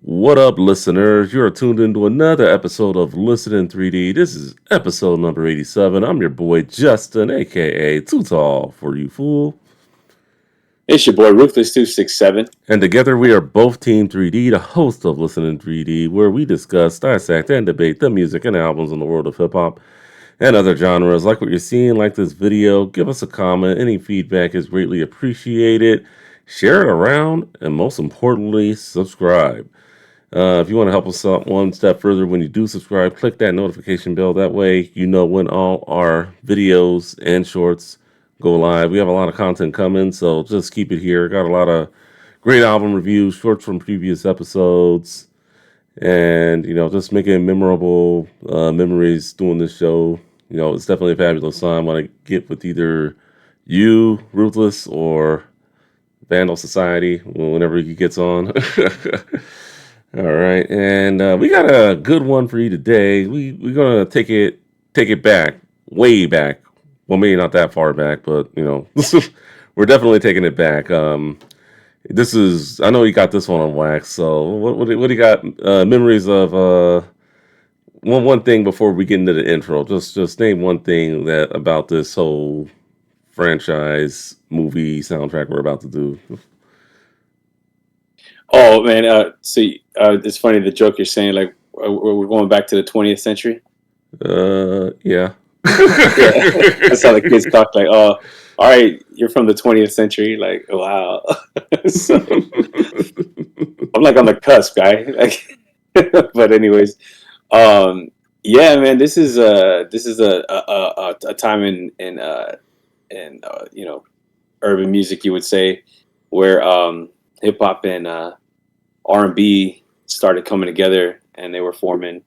What up, listeners? You're tuned into another episode of Listen in 3D. This is episode number 87. I'm your boy Justin, aka Too Tall for You Fool. It's your boy Ruthless267. And together we are both Team 3D, the host of Listen in 3D, where we discuss, dissect, and debate the music and albums in the world of hip hop and other genres. Like what you're seeing, like this video, give us a comment. Any feedback is greatly appreciated. Share it around, and most importantly, subscribe. If you want to help us out one step further when you do subscribe, click that notification bell. That way you know when all our videos and shorts go live. We have a lot of content coming, so just keep it here. Got a lot of great album reviews, shorts from previous episodes, and just making memorable memories doing this show. It's definitely a fabulous time when I get with either you, Ruthless, or Vandal Society, whenever he gets on. All right, and we got a good one for you today. We're gonna take it back, way back. Well, maybe not that far back, but we're definitely taking it back. This is, I know you got this one on wax. So what do you got? Memories of one thing before we get into the intro. Just name one thing that about this whole franchise movie soundtrack we're about to do. Oh man, it's funny the joke you're saying, like we're going back to the 20th century. Yeah. Yeah, that's how the kids talk. Like, oh, all right, you're from the 20th century. Like, wow. So I'm like on the cusp, guy. Like, but anyways, yeah, man, this is a time in urban music, you would say, where hip hop and R&B started coming together, and they were forming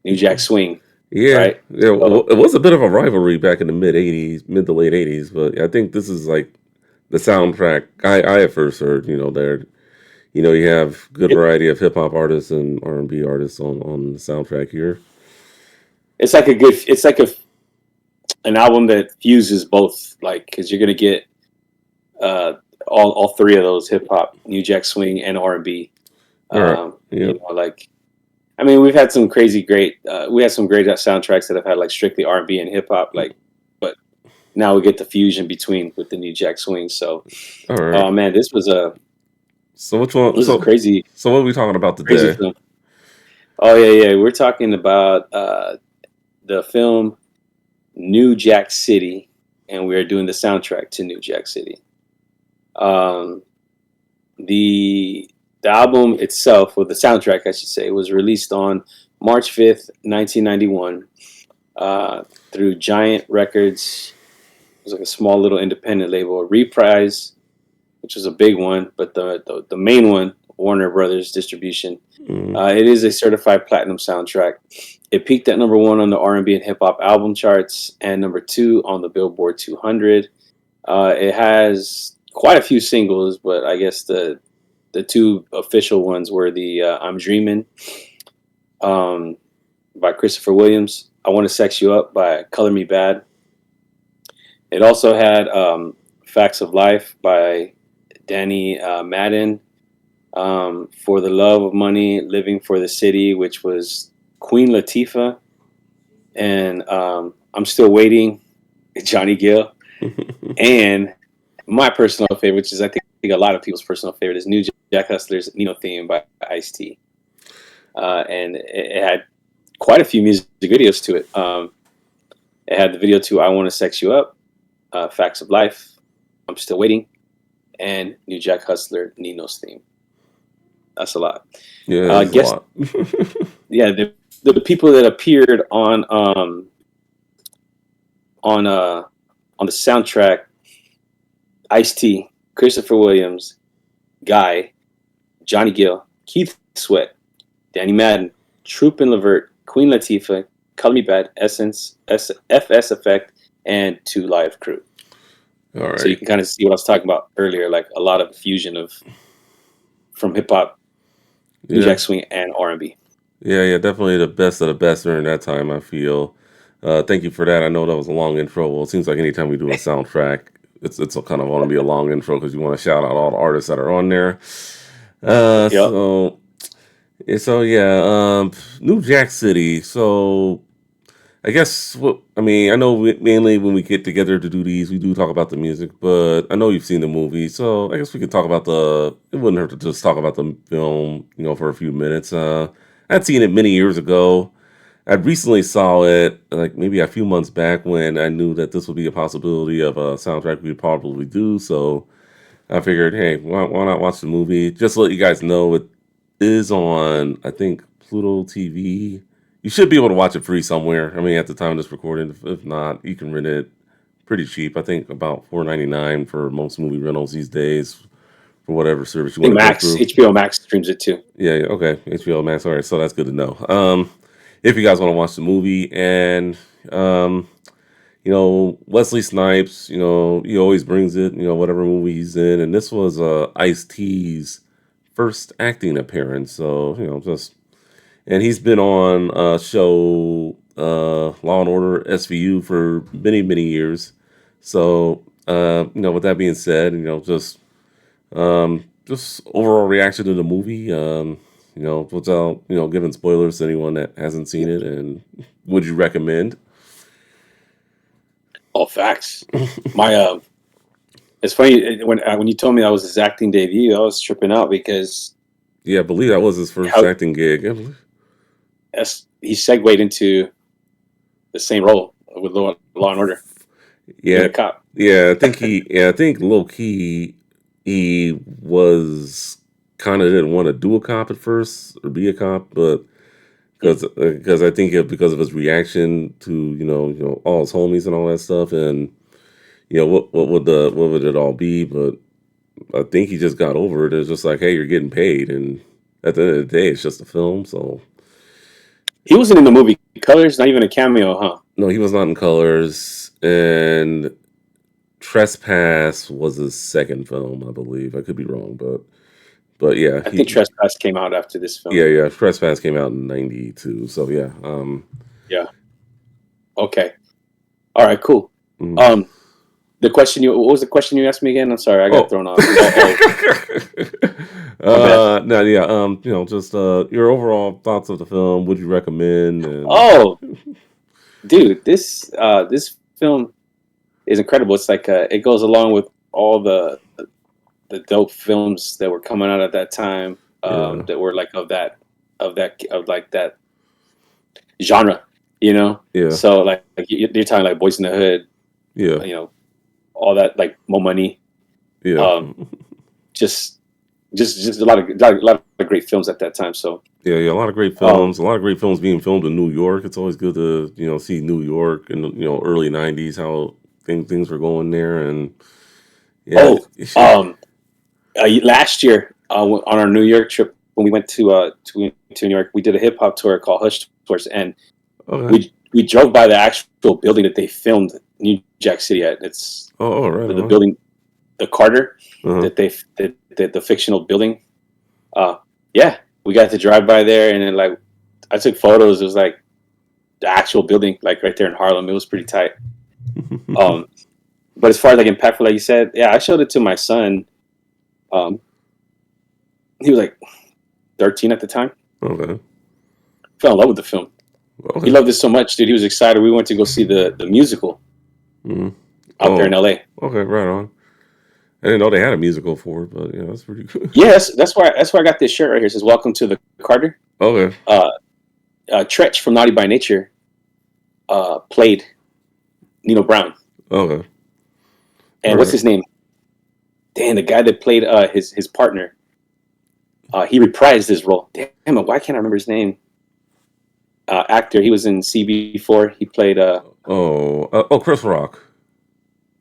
New Jack Swing. Yeah, Right. yeah. Well, it was a bit of a rivalry back in the mid to late '80s, but I think this is like the soundtrack I at first heard. There, you have good It, variety of hip hop artists and R&B artists on the soundtrack here. it's like an album that fuses both, like, because you're gonna get uh, all three of those: hip hop, New Jack Swing, and R&B. All right. You Yep. know, like, I mean, we've had some great. We had some great soundtracks that have had like strictly R&B and hip hop, like, but now we get the fusion between with the New Jack Swing. So, All right. oh man, So which one? this was a crazy So what are we talking about crazy today? film. Oh yeah, we're talking about the film New Jack City, and we're doing the soundtrack to New Jack City. Um, the album itself, or the soundtrack, I should say, was released on March 5th, 1991, through Giant Records. It was like a small little independent label. Reprise, which was a big one, but the main one, Warner Brothers Distribution. Mm. It is a certified platinum soundtrack. It peaked at number one on the R&B and hip hop album charts, and number two on the Billboard 200. It has quite a few singles, but I guess the two official ones were the "I'm Dreaming" by Christopher Williams, "I Want to Sex You Up" by Color Me Bad. It also had "Facts of Life" by Danny Madden, "For the Love of Money," "Living for the City," which was Queen Latifah, and "I'm Still Waiting," Johnny Gill, and my personal favorite, which is I think a lot of people's personal favorite, is New Jack Hustler's "Nino Theme" by Ice-T, and it had quite a few music videos to it. It had the video to "I Want to Sex You Up," "Facts of Life," "I'm Still Waiting," and New Jack Hustler Nino's Theme. That's a lot. Yeah, it's a Guess lot. yeah, the people that appeared on on the soundtrack: Ice-T, Christopher Williams, Guy, Johnny Gill, Keith Sweat, Danny Madden, Troop and Levert, Queen Latifah, Color Me Bad, Essence, FS Effect, and 2 Live Crew. All So you right. can kind of see what I was talking about earlier, like a lot of fusion from hip hop, New Yeah. Jack Swing, and R&B. Yeah. Definitely the best of the best during that time, I feel. Thank you for that. I know that was a long intro. Well, it seems like anytime we do a soundtrack, it's a kind of want to be a long intro because you want to shout out all the artists that are on there. Yep. So So yeah, New Jack City. So I guess what I mean, I know mainly when we get together to do these, we do talk about the music, but I know you've seen the movie, so I guess we could talk about the. It wouldn't hurt to just talk about the film, for a few minutes. I'd seen it many years ago. I recently saw it like maybe a few months back when I knew that this would be a possibility of a soundtrack we'd probably do. So I figured, hey, why not watch the movie? Just to let you guys know, it is on, I think, Pluto TV. You should be able to watch it free somewhere. I mean, at the time of this recording, if not, you can rent it pretty cheap. I think about $4.99 for most movie rentals these days for whatever service you I want think to go Max, through. HBO Max streams it too. Yeah, yeah, okay, HBO Max. All right, so that's good to know. If you guys want to watch the movie, and um, Wesley Snipes, he always brings it, whatever movie he's in. And this was Ice T's first acting appearance. So, and he's been on a show, Law and Order SVU, for many, many years. So, with that being said, just overall reaction to the movie, without, giving spoilers to anyone that hasn't seen it. And would you recommend? All facts. My it's funny when you told me that was his acting debut, I was tripping out because Yeah, I believe that was his first how acting gig. I believe. he segued into the same role with Law and Order, being Yeah, a cop. I think low key he was kind of didn't want to do a cop at first or be a cop, but Mm. because I think because of his reaction to all his homies and all that stuff, and what would it all be? But I think he just got over it. It's just like, hey, you're getting paid, and at the end of the day, it's just a film. So He wasn't in the movie Colors, not even a cameo, huh? no, he was not in Colors, and Trespass was his second film, I believe. I could be wrong, but yeah, I think he Trespass came out after this film. yeah. Trespass came out in '92, so yeah. Yeah. Okay. All right. Cool. Mm. Um, what was the question you asked me again? I'm sorry, I got Oh, thrown off. Oh, my bad. no, yeah. Just your overall thoughts of the film. Would you recommend? And Oh, dude, this film is incredible. It's like it goes along with all the dope films that were coming out at that time, yeah, that were like of like that genre, you know. yeah, So like you're talking like Boys in the Hood, yeah, you know, all that, like Mo Money, yeah, um, just just a lot of great films at that time. So yeah. A lot of great um, films. A lot of great films being filmed in New York. It's always good to see New York in the early '90s, how things were going there, and yeah, oh, last year on our New York trip when we went to New York, we did a hip hop tour called Hush Tours, and okay. we drove by the actual building that they filmed New Jack City at. It's Oh, right the on. building, the Carter, Uh-huh. that the fictional building. Uh, yeah, we got to drive by there, and then like I took photos. It was like the actual building, like right there in Harlem. It was pretty tight. Um, but as far as like impactful, like you said, yeah, I showed it to my son. Um, he was like 13 at the time. Okay. Fell in love with the film. He Okay. loved it so much, dude. He was excited. We went to go see the musical Mhm. out there in Oh, LA. okay, right on. I didn't know they had a musical for it, but yeah, that's pretty good. Yeah, that's why I got this shirt right here. It says "Welcome to the Carter." Okay. Uh, Tretch from Naughty by Nature played Nino Brown, Okay. All and what's right. his name? Dan, the guy that played his partner. He reprised his role. Damn it, why can't I remember his name? Actor. He was in CB4. He played Chris Rock.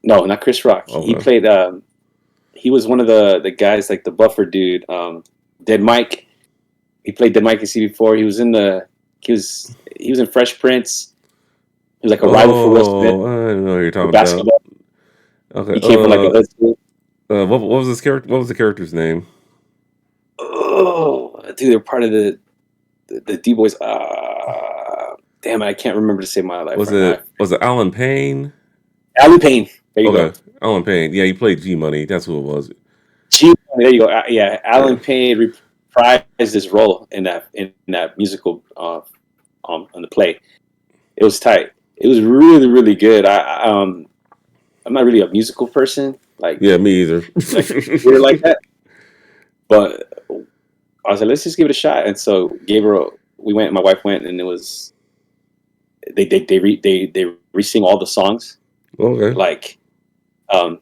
no, not Chris Rock. He Okay. played he was one of the guys, like the buffer dude. Dead Mike. He played Dead Mike in CB4. He was in Fresh Prince. He was like a rival for Will Smith Oh, I don't know what you're for talking about. basketball. Okay. He came from like a hood school. What was this character? What was the character's name? Oh, dude, they're part of the D Boys. Damn it, I can't remember to save my life right now. Was it Alan Payne? Alan Payne. There you go. Okay, Alan Payne. Yeah, he played G Money. That's who it was. G. There you go. Yeah, Yeah. Alan Payne reprised his role in that musical on the play. It was tight. It was really really good. I'm not really a musical person, Yeah, me either. like weird like that, but I was like, let's just give it a shot. And so Gabriel, we went. My wife went, and it was they re-sing all the songs. Okay. Like, and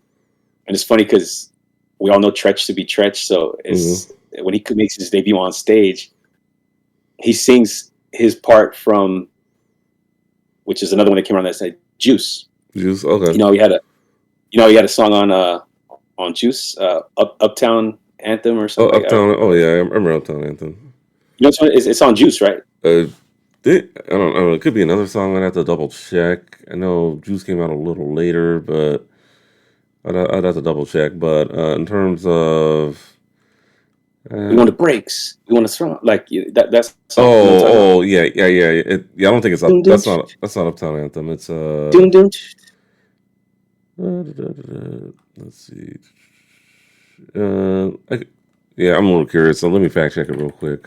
it's funny because we all know Tretch to be Tretch. So Hmm. it's when he makes his debut on stage, he sings his part from, which is another one that came around that said Juice. Juice. Okay. You know, he had a song on Juice, Uptown Anthem or Oh, something like that. Uptown. Oh yeah, I remember Uptown Anthem. You know, it's on Juice, right? Uh, I don't know. It could be another song. I'd have to double check. I know Juice came out a little later, but I'd have to double check. But in terms of We uh, want the breaks. We want to song that song. You know what I'm talking about? yeah. Yeah, I don't think it's up. Dun, dun, That's not Uptown Anthem. It's dun, dun. let's see. Yeah, I'm a little curious, so let me fact check it real quick.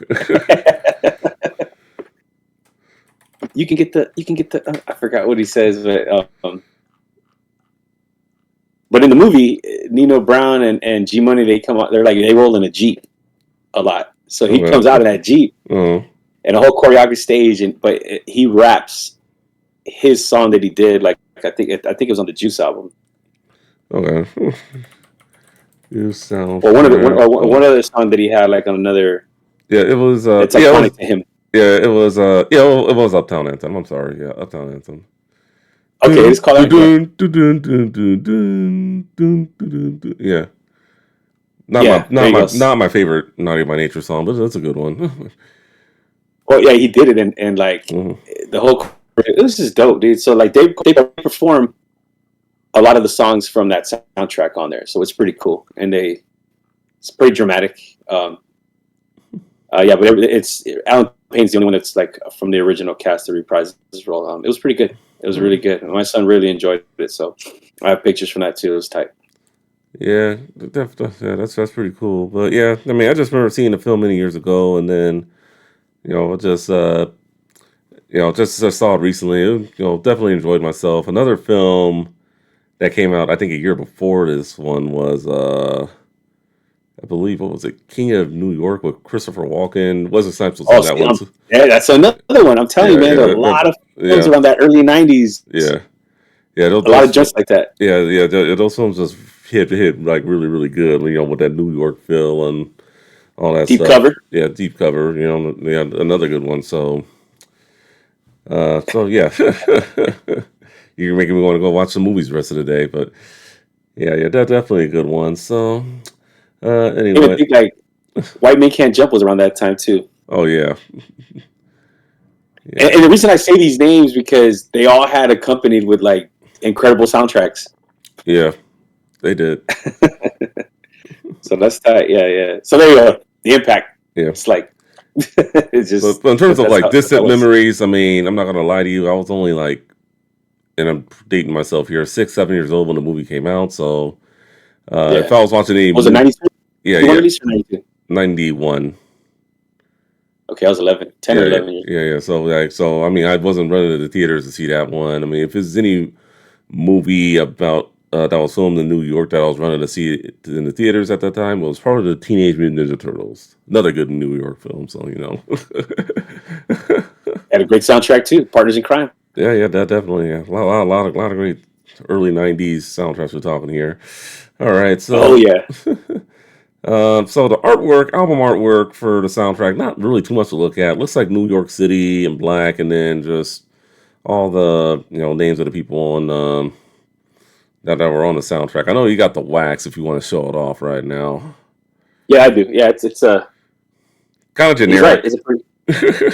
You can get the. I forgot what he says, but in the movie, Nino Brown and G Money, they come out. They roll in a Jeep a lot. So he Okay. comes out of that Jeep Oh, and a whole choreography stage, but he raps his song that he did. Like I think it was on the Juice album, okay. You sound or Oh, one other song that he had like on another. yeah, it was. It's Yeah, it iconic was. to him. Yeah, it was. Yeah, it was Uptown Anthem. I'm sorry. Yeah, Uptown Anthem. Okay, it's called that. Yeah, Yeah, yeah. There you go. not my favorite Naughty by Nature song, but that's a good one. Well, yeah, he did it, and like Mhm. the whole. It was just dope, dude. So like they perform a lot of the songs from that soundtrack on there, so it's pretty cool, and it's pretty dramatic. Yeah, but it's Alan Payne's the only one that's like from the original cast that reprised his role. It was pretty good. It was really good. My son really enjoyed it, so I have pictures from that too. It was tight. Yeah, yeah, that's pretty cool. But yeah, I mean, I just remember seeing the film many years ago, and then just just saw it recently. Definitely enjoyed myself. Another film that came out, I think, a year before this one was, I believe, what was it, King of New York with Christopher Walken. Wesley Snipes was Oh, in that see, one too. yeah, that's another one. I'm telling you, Yeah, man, there are a yeah, lot of films yeah, around that early '90s. yeah, yeah. A lot of joints like that. Those films just hit like really, really good. With that New York feel and all that Deep stuff. cover. Yeah, Deep Cover. Yeah, another good one. So yeah, you're making me want to go watch some movies the rest of the day. But yeah, that's definitely a good one. So I even anyway, think like White Men Can't Jump was around that time too. oh yeah, yeah, And the reason I say these names because they all had accompanied with like incredible soundtracks. yeah, they did. So that's tight. Yeah, yeah. So there you go. The impact. Yeah. It's like it's just But in terms of like that's how distant it was. memories, I mean, I'm not gonna lie to you. I was only like, and I'm dating myself here, 6, 7 years old when the movie came out. So if Yeah. I was watching any Was it movie, 92? yeah, You yeah, released or 92? 91. Okay, I was 10 or Yeah, 11 years. yeah. So I mean, I wasn't running to the theaters to see that one. I mean, if it's any movie about that was filmed in New York that I was running to see in the theaters at that time, it was probably the Teenage Mutant Ninja Turtles. Another good New York film. So Had a great soundtrack too. Partners in Crime. yeah, that definitely. Yeah, a lot of great early '90s soundtracks we're talking here. All right, Oh so yeah. so the album artwork for the soundtrack, not really too much to look at. Looks like New York City in black, and then just all the names of the people on that were on the soundtrack. I know you got the wax if you want to show it off right now. Yeah, I do. Yeah, it's a Kind of he's right. generic. It's a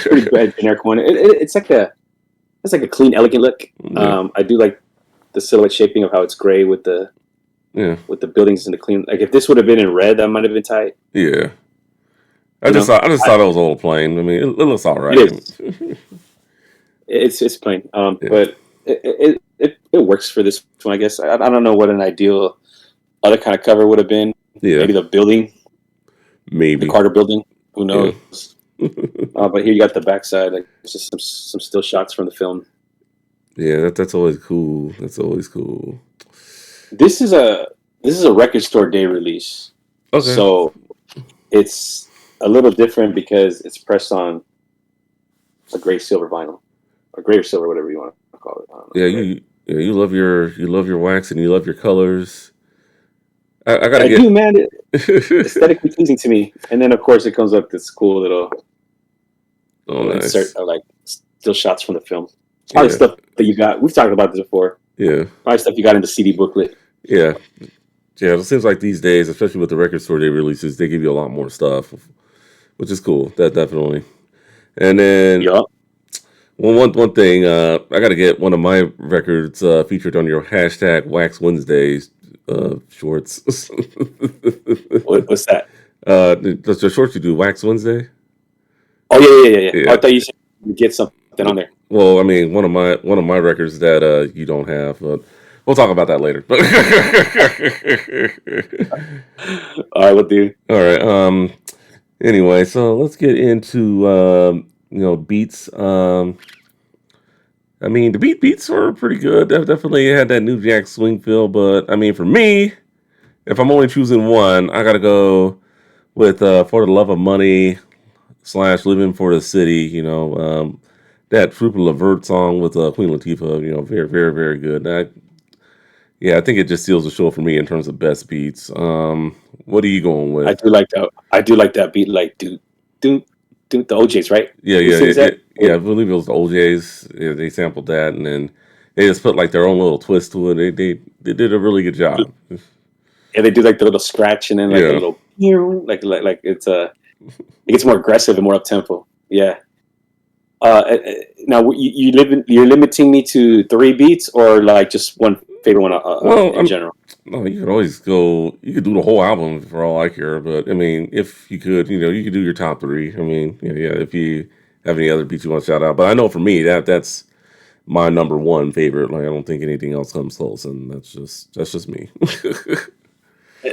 pretty bad generic one. It's like a clean, elegant look. Yeah, I do like the silhouette shaping of how it's gray with the yeah, buildings and the clean. Like if this would have been in red, that might have been tight. yeah. You know, I just thought it was a little plain. I mean, it looks all right. it is. It's plain. Yeah, But it works for this one, I guess. I don't know what an ideal other kind of cover would have been. yeah, Maybe the building, the maybe. Carter building, Who Yeah. knows? But here you got the backside. Like it's just some still shots from the film. Yeah, that's always cool. That's always cool. This is a this is a record store day release, Okay. so it's a little different because it's pressed on a gray silver vinyl, or gray or silver, whatever you want to call it. I don't know, Yeah, gray. you love your wax and you love your colors. I gotta I do, get. man. Aesthetically pleasing to me. And then of course it comes up this cool Oh, little insert nice. of like still shots from the film. Probably Yeah, stuff that you got. We've talked about this before. yeah, Probably stuff you got in the CD booklet. yeah, yeah. It seems like these days, especially with the record store day releases, they give you a lot more stuff, which is cool. That definitely. And then Yup. one thing, I got to get one of my records featured on your hashtag Wax Wednesdays shorts. What's that? The shorts you do Wax Wednesday? Oh yeah. Oh, Yeah. I thought you said you get something on there. Well, I mean, one of my records that you don't have, but we'll talk about that later. But All right, what dude? all right. Anyway, so let's get into beats. I mean, the beats were pretty good. Definitely had that New Jack Swing feel, but I mean, for me, if I'm only choosing one, I gotta go with "For the Love of Money" slash "Living for the City." That Trooper Levert song with Queen Latifah. Very, very, very good. Yeah, I think it just seals the show for me in terms of best beats. What are you going I with? do like that. I do like that beat. Like do the OJ's right. Yeah, Who yeah, sings that? yeah. I believe it was the OJ's. Yeah, they sampled that, and then they just put like their own little twist to it. They did a really good job. Yeah, they do like the little scratch and then like a Yeah. little like it's it gets more aggressive and more up tempo. Yeah. Now you're limiting me to 3 beats or like just one favorite one Well, in general. no, you could always go. You could do the whole album for all I care. But I mean, if you could, you could do your top three. I mean, yeah, yeah. If you have any other beats you want to shout out, but I know for me that's my number one favorite. Like I don't think anything else comes close, and that's just me.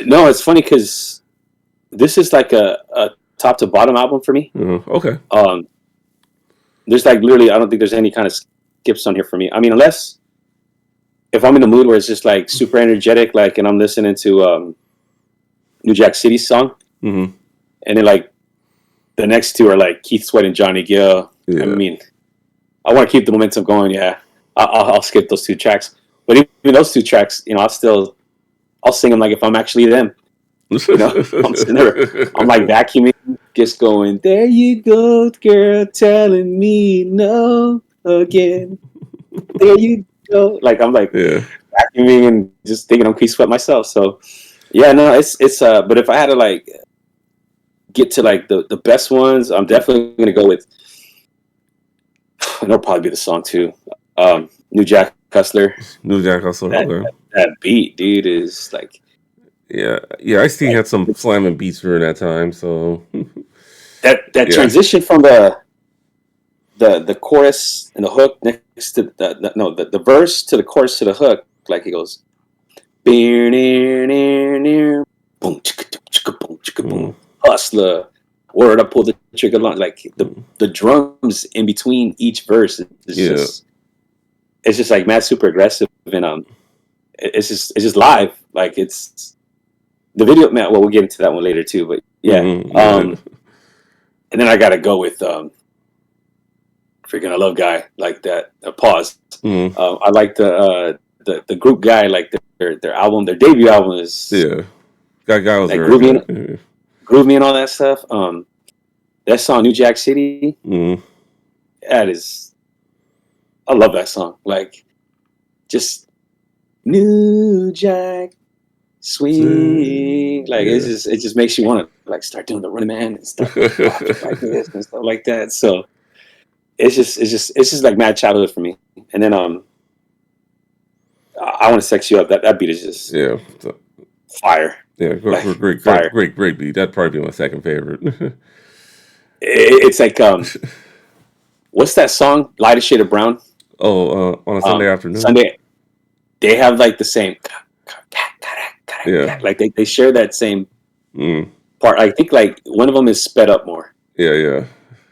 No, it's funny because this is like a top to bottom album for me. Okay. Um, there's like literally, I don't think there's any kind of skips on here for me. I mean, unless if I'm in a mood where it's just like super energetic, like, and I'm listening to New Jack City's song, Hmm. and then like the next two are like Keith Sweat and Johnny Gill. I Yeah. mean, I want to keep the momentum going. Yeah, I'll skip those 2 tracks, but even those 2 tracks, I'll sing them like if I'm actually them. I'm sitting there, I'm like vacuuming, just going, there you go, girl, telling me no again. There you go. Like I'm like Yeah. vacuuming and just thinking I'm Keith Sweat myself. So yeah, no, it's but if I had to like get to like the best ones, I'm definitely gonna go with, and it'll probably be the song too. New Jack Hustler. New Jack Hustler. That, Okay. that beat, dude, is like Yeah. Yeah. I see like had some slamming beats during that time. So that yeah. transition from the chorus and the hook next to the verse to the chorus to the hook, like he goes, boom, chicka, chicka, boom, chicka, Mm, boom, hustler, word, I pull the trigger line, like the drums in between each verse is yeah. it's just like mad super aggressive, and it's just live, like it's the video, man. Well, we'll get into that one later too, but yeah. Yeah. And then I gotta go with freaking I love guy like that. Pause. Mm, I like the group guy, like their album, their debut album is yeah. Guy was like very good. Groove Me and all that stuff. That song New Jack City, Mm, that is, I love that song. Like just New Jack Swing, like yeah. it just makes you want to like start doing the Running Man and start walking like this and stuff like that. So it's just like mad childhood for me. And then I want to sex you up. That beat is just Yeah. So, fire, yeah. like Great, fire. great beat. That'd probably be my second favorite. It's like what's that song? Light a Shade of Brown. On a Sunday afternoon. Sunday. They have like the same, Yeah. like they share that same Mm, part. I think like one of them is sped up more. Yeah, yeah.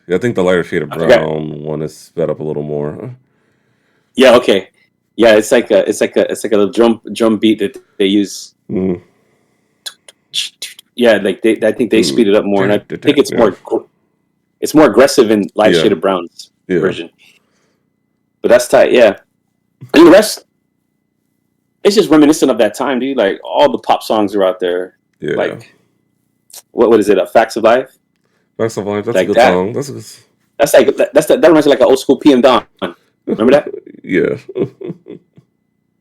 Yeah, I think the lighter shade of I forgot. brown one is sped up a little more. Yeah, okay. Yeah, it's like a little drum beat that they use. Mm, Yeah, like I think they speed it up more, and I think yeah, it's more aggressive in Light yeah, Shade of Brown's yeah, version. But that's tight. Yeah, and the rest, it's just reminiscent of that time, dude. Like all the pop songs are out there. yeah. Like what is it? Facts of Life, That's a vibe. That's a like good that. song. That's a good. That reminds me like an old school PM Dawn. Remember that? Yeah.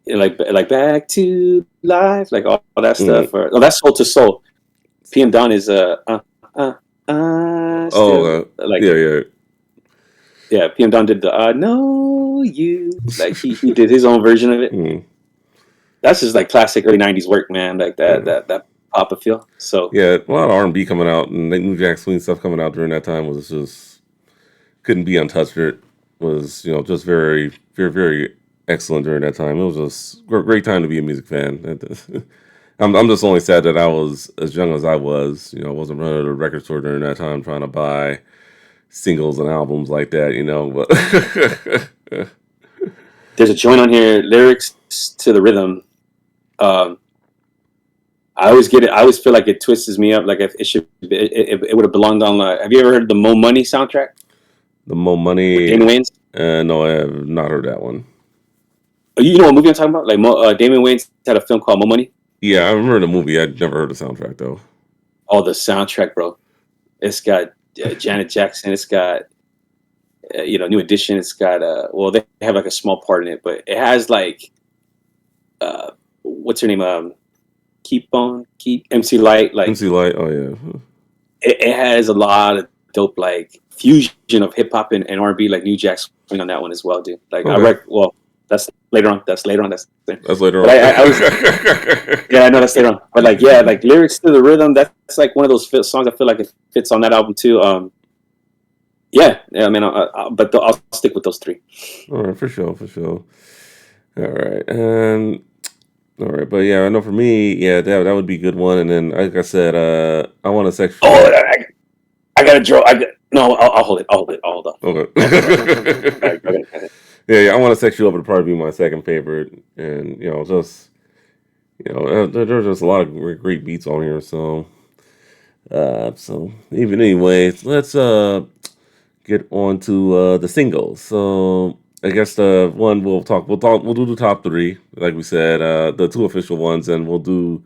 Like Back to Life, like all that Mm. stuff. Oh, that's Soul to Soul. PM Dawn is Oh, still like yeah, yeah. yeah. PM Dawn did the I know you, like he did his own version of it. Mm, That's just like classic early '90s work, man. Like that yeah. that that pop feel. So Yeah, a lot of R&B coming out and New Jack Swing stuff coming out during that time was just couldn't be untouched. It was, just very, very, very excellent during that time. It was just a great time to be a music fan. I'm just only sad that I was as young as I was. I wasn't running to the record store during that time trying to buy singles and albums like that. But there's a joint on here, lyrics to the rhythm. Um, I always get it. I always feel like it twists me up. Like if it should, it would have belonged on. Have you ever heard the Mo Money soundtrack the Mo with Money, Damon Wayans? no, I have not heard that one. Oh, you know what movie I'm talking about? Like Damon Wayans had a film called Mo Money. Yeah, I remember the movie. I'd never heard the soundtrack though. Oh, the soundtrack, bro. It's got Janet Jackson. It's got New Edition. It's got well, they have like a small part in it, but it has like what's her name? Keep MC Light. Like MC Light, oh yeah. it has a lot of dope like fusion of hip hop and R&B, like New Jack Swing on that one as well, dude. Like Okay. well, that's later on. That's later on. That's That's later but on. I was yeah, I know that's later on. But like yeah, like lyrics to the rhythm. That's like one of those songs I feel like it fits on that album too. Yeah, I mean, but I'll stick with those three. All right, for sure, for sure. All right, and all right, but yeah, I know for me, yeah, that would be a good one. And then, like I said, I want to section. Oh, I gotta draw. No, I'll hold it. I'll hold on. Okay. Okay. Yeah, I want to section over to probably be my second favorite, and just there's just a lot of great beats on here. So even anyways, let's get on to the singles. So I guess the one we'll do the top three, like we said, the two official ones, and we'll do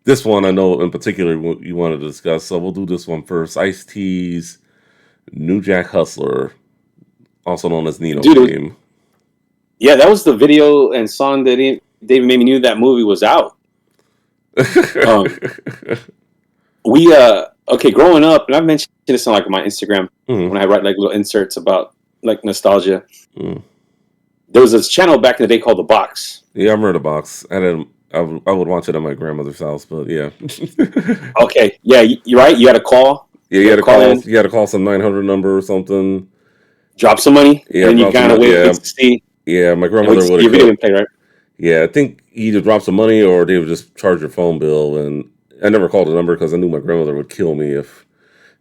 this one. I know in particular what you wanted to discuss, so we'll do this one first. Ice-T's New Jack Hustler, also known as Nino Dude, theme. yeah, that was the video and song that David made me knew that movie was out. We growing up, and I've mentioned this on like my Instagram when I write like little inserts about like nostalgia. There was this channel back in the day called The Box. Yeah, I remember The Box. I would watch it at my grandmother's house, but yeah. Okay, yeah, you're right. You had to call. Yeah, you had to call. You had to call some 900 number or something. Drop some money. Yeah, and you kind of wait to see. Yeah, my grandmother would have video play, right? Yeah, I think you either drop some money or they would just charge your phone bill. And I never called the number because I knew my grandmother would kill me if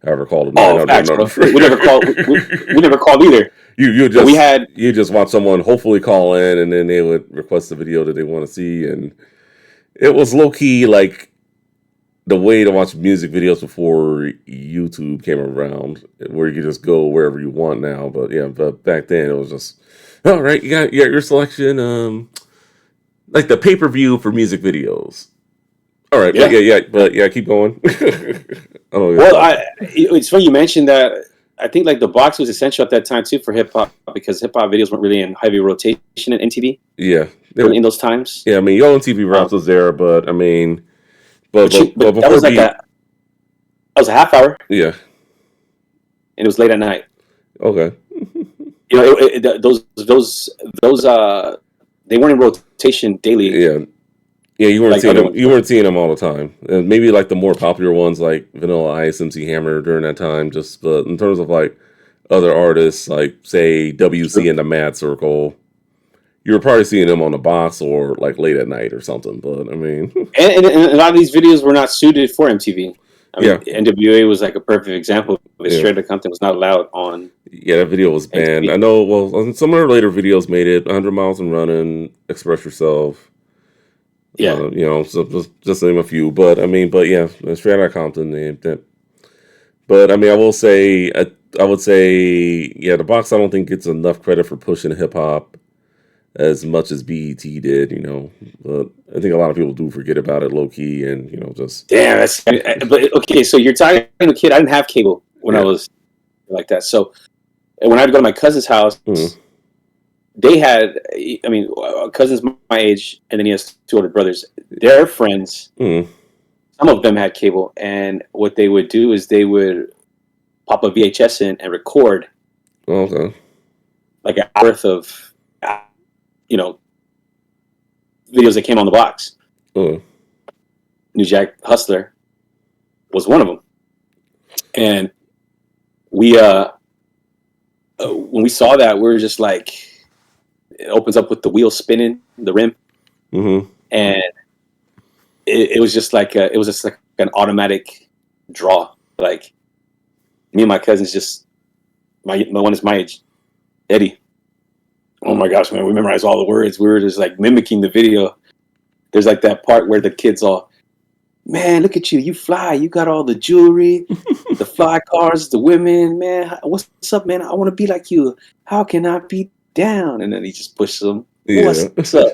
I ever called a 900 number. We never called. We never called either. You just watch someone hopefully call in, and then they would request the video that they want to see, and it was low key like the way to watch music videos before YouTube came around, where you could just go wherever you want now. But yeah, back then it was just all right. You got your selection, like the pay-per-view for music videos. All right, yeah, keep going. It's funny you mentioned that. I think like The Box was essential at that time too for hip hop because hip hop videos weren't really in heavy rotation at MTV. Yeah, in those times. Yeah, I mean, Yo MTV Raps was there, but I mean, but that was like that was a half hour. Yeah, and it was late at night. Okay. Those they weren't in rotation daily. Yeah, you weren't seeing them. You weren't seeing them all the time. And maybe like the more popular ones, like Vanilla Ice, MC Hammer, during that time. But in terms of like other artists, like say WC and the Mad Circle, you were probably seeing them on The Box or like late at night or something. But I mean, and a lot of these videos were not suited for MTV. I mean, Yeah, NWA was like a perfect example of it. yeah, Straight content was not allowed on yeah. That video was banned. MTV. I know. Well, some of her later videos made it. 100 Miles and Running, Express Yourself. Yeah, So just to name a few. But I mean, but yeah, Straight Outta Compton. But I mean, I would say, yeah, the box I don't think gets enough credit for pushing hip hop as much as BET did. But I think a lot of people do forget about it low key, and just damn. But okay. So you're talking to a kid. I didn't have cable when I yeah. was like that. So when I'd go to my cousin's house, Mm, they had. I mean, cousins my age, and then he has two older brothers. Their friends, mm, some of them had cable, and what they would do is they would pop a VHS in and record okay. like an hour worth of, you know, videos that came on the box. Mm, New Jack Hustler was one of them, and we when we saw that, we were just like, it opens up with the wheel spinning, the rim, mm-hmm. and it was just like it was just like an automatic draw. Like me and my cousins, just my one is my age, Eddie. Oh my gosh, man, we memorized all the words. We were just like mimicking the video. There's like that part where the kids all, man, look at you, you fly, you got all the jewelry, the fly cars, the women, man. What's up, man? I want to be like you. How can I be down? And then he just pushes them. Yeah. What's up?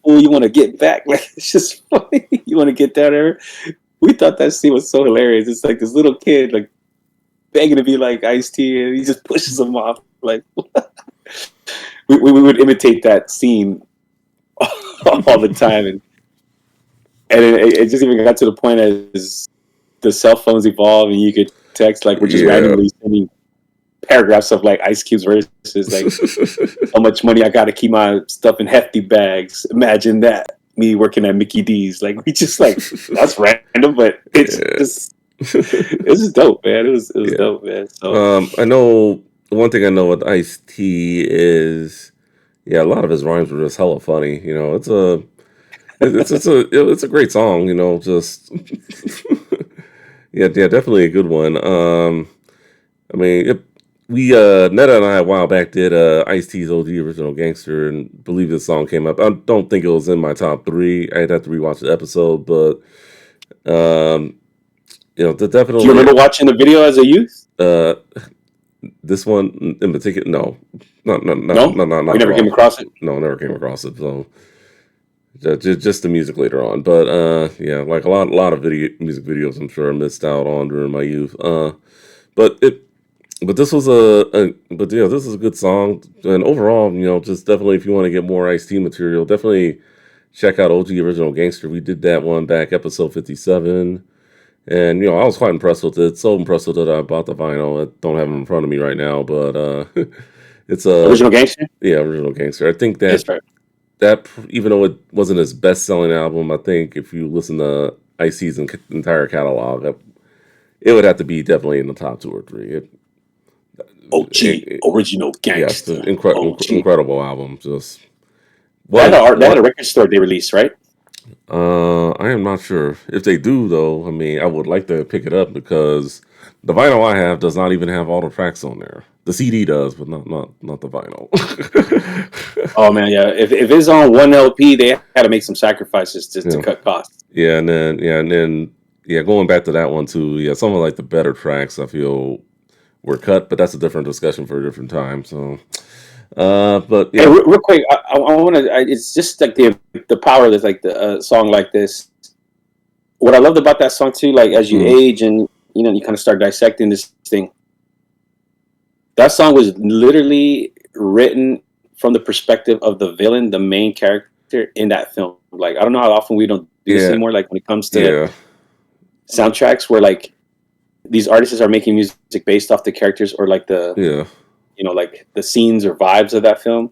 Oh, you want to get back? Like, it's just funny. You want to get down there? We thought that scene was so hilarious. It's like this little kid, like, begging to be like Ice-T, and he just pushes him off. Like, we would imitate that scene all the time. And it just even got to the point as the cell phones evolved and you could text, like, we're just Yeah. randomly sending paragraphs of like Ice Cube's verses, like, how much money I got to keep my stuff in hefty bags. Imagine that. Me working at Mickey D's. Like, we just like, that's random, but it's just dope, man. It was Yeah. dope, man. So I know one thing I know with Ice-T is, yeah, a lot of his rhymes were just hella funny. It's a great song. Just yeah, definitely a good one. I mean, Netta and I a while back did Ice-T's OG Original Gangster, and believe this song came up. I don't think it was in my top 3. I'd have to rewatch the episode, but um, do definitely. you remember watching the video as a youth? This one in particular, no, not No? not You at never came all. across it? No, never came across it. So just the music later on, but yeah, like a lot of music videos, I'm sure I missed out on during my youth. But this was this is a good song, and overall, just definitely if you want to get more Ice-T material, definitely check out OG Original Gangster. We did that one back episode 57. And I was quite impressed with it. So impressed with it, I bought the vinyl. I don't have it in front of me right now, but it's Original Gangster? Original Gangster. I think That's right. that even though it wasn't his best selling album, I think if you listen to Ice-T's entire catalog, it would have to be definitely in the top 2 or 3. OG, Original Yes, Gangster. incredible album. Just They had a record store they released, right? I am not sure if they do though. I mean, I would like to pick it up because the vinyl I have does not even have all the tracks on there. The CD does, but not the vinyl. Oh man, yeah. If it's on one LP, they had to make some sacrifices to cut costs. Yeah, and then going back to that one too. Yeah, some of like the better tracks I feel were cut, but that's a different discussion for a different time. So, but yeah, Hey, real quick, I want to. It's just like the power that's like the song like this. What I loved about that song too, like as you age and you kind of start dissecting this thing. That song was literally written from the perspective of the villain, the main character in that film. Like, I don't know how often we don't do this anymore. Like when it comes to soundtracks, where like these artists are making music based off the characters or like like the scenes or vibes of that film.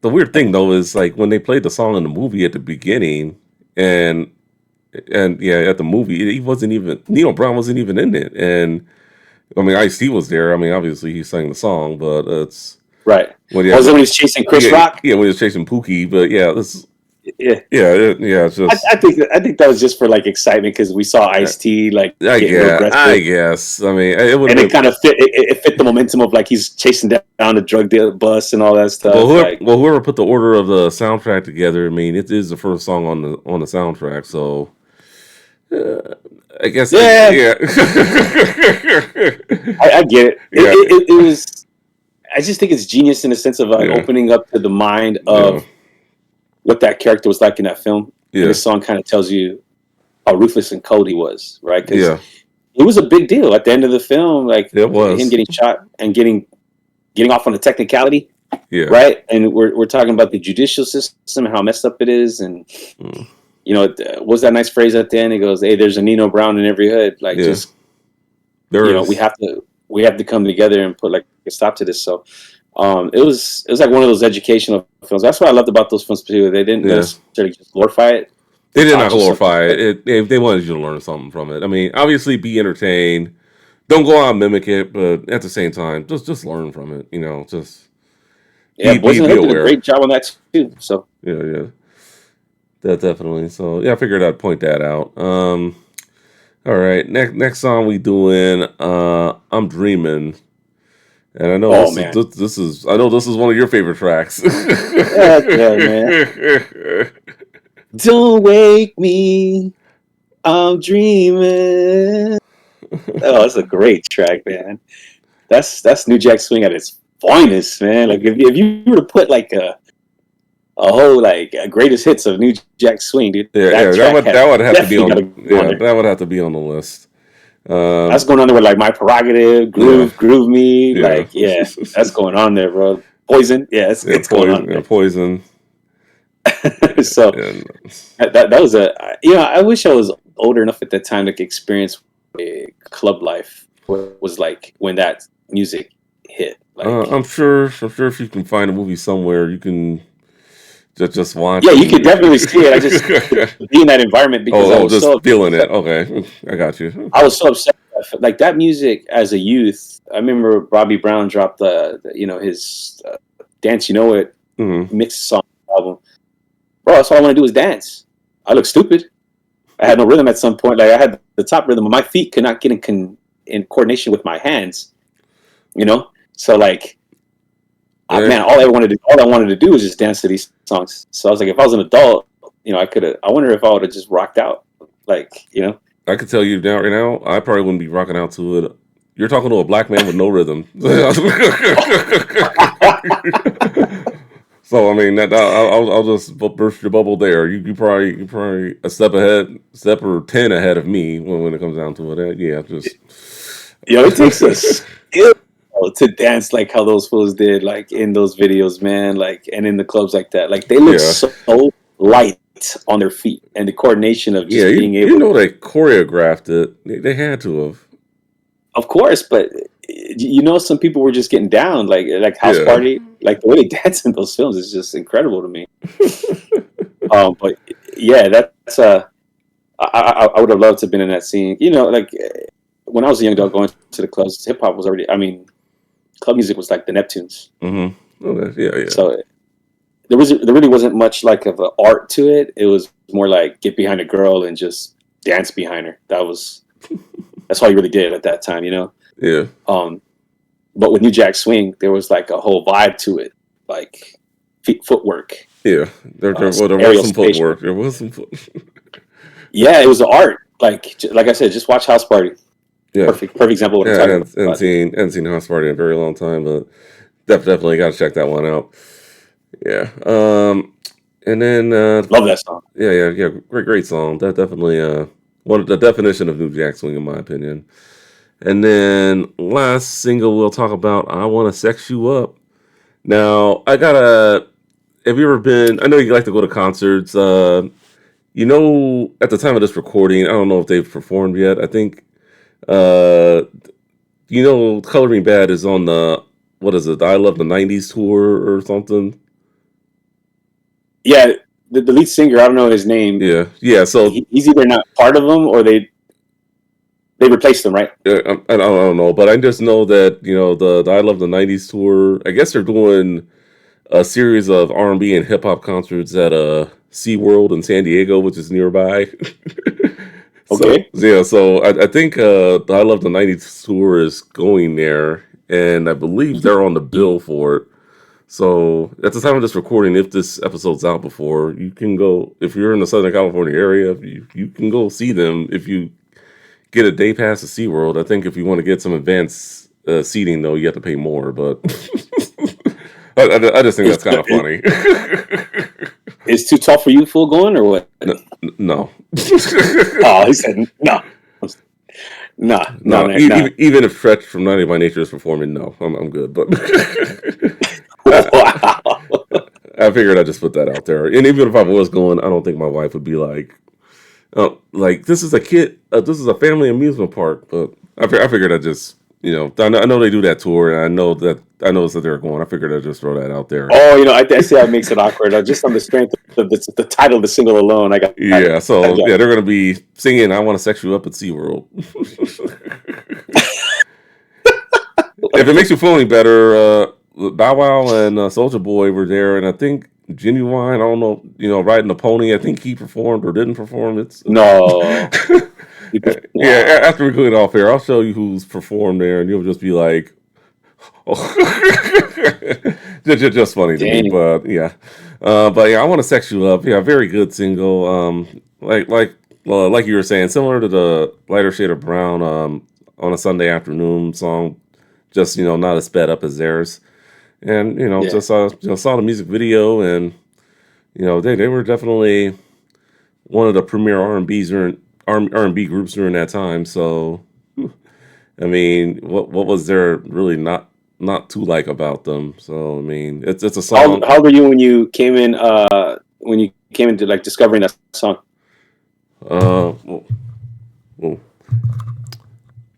The weird thing though is like when they played the song in the movie at the beginning, and at the movie he wasn't even Nino Brown wasn't even in it, and I mean Ice-T was there. I mean obviously he sang the song, but it's right. when Was it when he's chasing Chris Rock? Yeah, when he was chasing Pookie, but yeah, this Yeah. yeah. It's just I think that was just for like excitement because we saw uh, Ice T like I getting real guess. I aggressive, guess. I mean, it would and have it been. kind of fit. It fit the momentum of like he's chasing down the drug dealer bus and all that stuff. Like, Well, whoever put the order of the soundtrack together, I mean, it is the first song on the soundtrack, so uh, I guess, yeah, yeah, I get it. yeah, It was. I just think it's genius in the sense of like yeah, opening up to the mind yeah, of what that character was like in that film, and yeah, this song kind of tells you how ruthless and cold he was, right? Because yeah. it was a big deal at the end of the film, like It him was, getting shot and getting off on a technicality, yeah, right? And we're talking about the judicial system and how messed up it is, and mm, was that nice phrase at the end? It goes, "Hey, there's a Nino Brown in every hood. Like, yeah. just There we is, have to come together and put like a stop to this." So, it was like one of those educational films. That's what I loved about those films too. They didn't yeah. necessarily just glorify it; they They did not taught you something. glorify it. They wanted you to learn something from it. I mean, obviously, be entertained. Don't go out and mimic it, but at the same time, just learn from it. Just Yeah, Boys in the be Hood did a aware. great job on that too. So, Yeah, yeah. That definitely. So yeah, I figured I'd point that out. All right. Next song we doing. I'm dreaming, and I know oh man, this is I know this is one of your favorite tracks. heck yeah, man! Don't wake me, I'm dreaming. Oh, that's a great track, man. That's New Jack Swing at its finest, man. Like if you were to put like a whole like greatest hits of New Jack Swing, dude, Yeah, that yeah. track That has would have to be definitely got to on. go on Yeah, there. that would have to be on the list. That's Um, going on there with like My Prerogative, yeah, Groove Me, yeah, like yeah, that's going on there, bro. Poison, yeah, yeah. it's going on Poison. there. So And that was I wish I was older enough at that time to experience club life. What was like when that music hit, like. I'm sure if you can find a movie somewhere, you can just watch Yeah, it. you could definitely see it. I just to be in that environment because Oh, just feeling it. Okay, I got you. I was so upset. Like that music as a youth. I remember Bobby Brown dropped his "Dance You Know It" Hmm. mixed song album. Bro, that's all I want to do is dance. I look stupid. I had no rhythm at some point. Like I had the top rhythm, but my feet could not get in coordination with my hands. You know, so like, Yeah, man, all I wanted to do was just dance to these songs. So I was like, if I was an adult, I could have. I wonder if I would have just rocked out, like. I could tell you now, right now, I probably wouldn't be rocking out to it. You're talking to a black man with no rhythm. So I mean, I'll just burst your bubble there. You probably a step or 10 ahead of me when it comes down to it. Yeah, just It takes a skill to dance like how those fools did, like in those videos, man. Like and in the clubs like that, like they look yeah, so light on their feet, and the coordination of yeah. just being You able to. know they choreographed it. They had to have. Of course, but some people were just getting down, like House Yeah, Party, like the way they dance in those films is just incredible to me. But yeah, that's I would have loved to have been in that scene. Like when I was a young dog going to the clubs, hip hop was already. I mean, club music was like the Neptunes. mm-hmm. Okay. Yeah, yeah, So there really wasn't much like of an art to it. It was more like get behind a girl and just dance behind her. That's all you really did at that time. yeah, Um, but with New Jack Swing, there was like a whole vibe to it, like footwork, yeah. There was aerial some spatial. footwork. There was some foot. Yeah, it was the art. Like I said, just watch House Party. Yeah, Perfect example of what I'm yeah. talking And about. seen House Party in a very long time, but definitely got to check that one out. Yeah. And then Love that song. yeah. Great song. That definitely one of the definition of New Jack Swing in my opinion. And then last single we'll talk about, I Wanna Sex You Up. Now, have you ever been, I know you like to go to concerts. At the time of this recording, I don't know if they've performed yet. I think, uh, Color Me Bad is on what is it, the I Love the 90s tour or something? Yeah, the lead singer, I don't know his name. Yeah, yeah. So He's either not part of them or they replaced him, right? I don't know, but I just know that the I Love the '90s tour. I guess they're doing a series of R&B and hip hop concerts at SeaWorld in San Diego, which is nearby. So Okay. yeah, so I think I Love the '90s tour is going there, and I believe they're on the bill for it. So at the time of this recording, if this episode's out before, you can go if you're in the Southern California area, you can go see them if you get a day pass to SeaWorld. I think if you want to get some advanced seating, though, you have to pay more. But I just think It's that's kind of funny. it's too tall for you, full going, or what? No, Oh, he said no, no, no, no. no, no. Even if Stretch from 90 by Nature is performing, no, I'm good. But I, Wow. I figured I'd just put that out there. And even if I was going, I don't think my wife would be like this is a kid, this is a family amusement park. But I figured I'd just, I know they do that tour, and I know that they're going. I figured I'd just throw that out there. Oh, I see how it makes it awkward. Just on the strength of the title of the single alone, I got Yeah, so it. yeah, they're gonna be singing "I Want to Sex You Up" at SeaWorld. If it makes you feel any better, Bow Wow and Soldier Boy were there, and I think Genuine. I don't know, riding the pony. I think he performed or didn't perform. It's No. yeah. Wow. After we get off here, I'll show you who's performed there, and you'll just be like, oh. just funny to me. Dang. But yeah, but yeah, I Want to Sex You Up. Yeah, very good single. Like you were saying, similar to the Lighter Shade of Brown on a Sunday Afternoon song, just not as sped up as theirs. And Yeah. just saw the music video, and they were definitely one of the premier R&B groups during that time. So I mean, what was there really not to like about them? So I mean, it's a How song. how old were you when you came into like discovering that song? Well, well,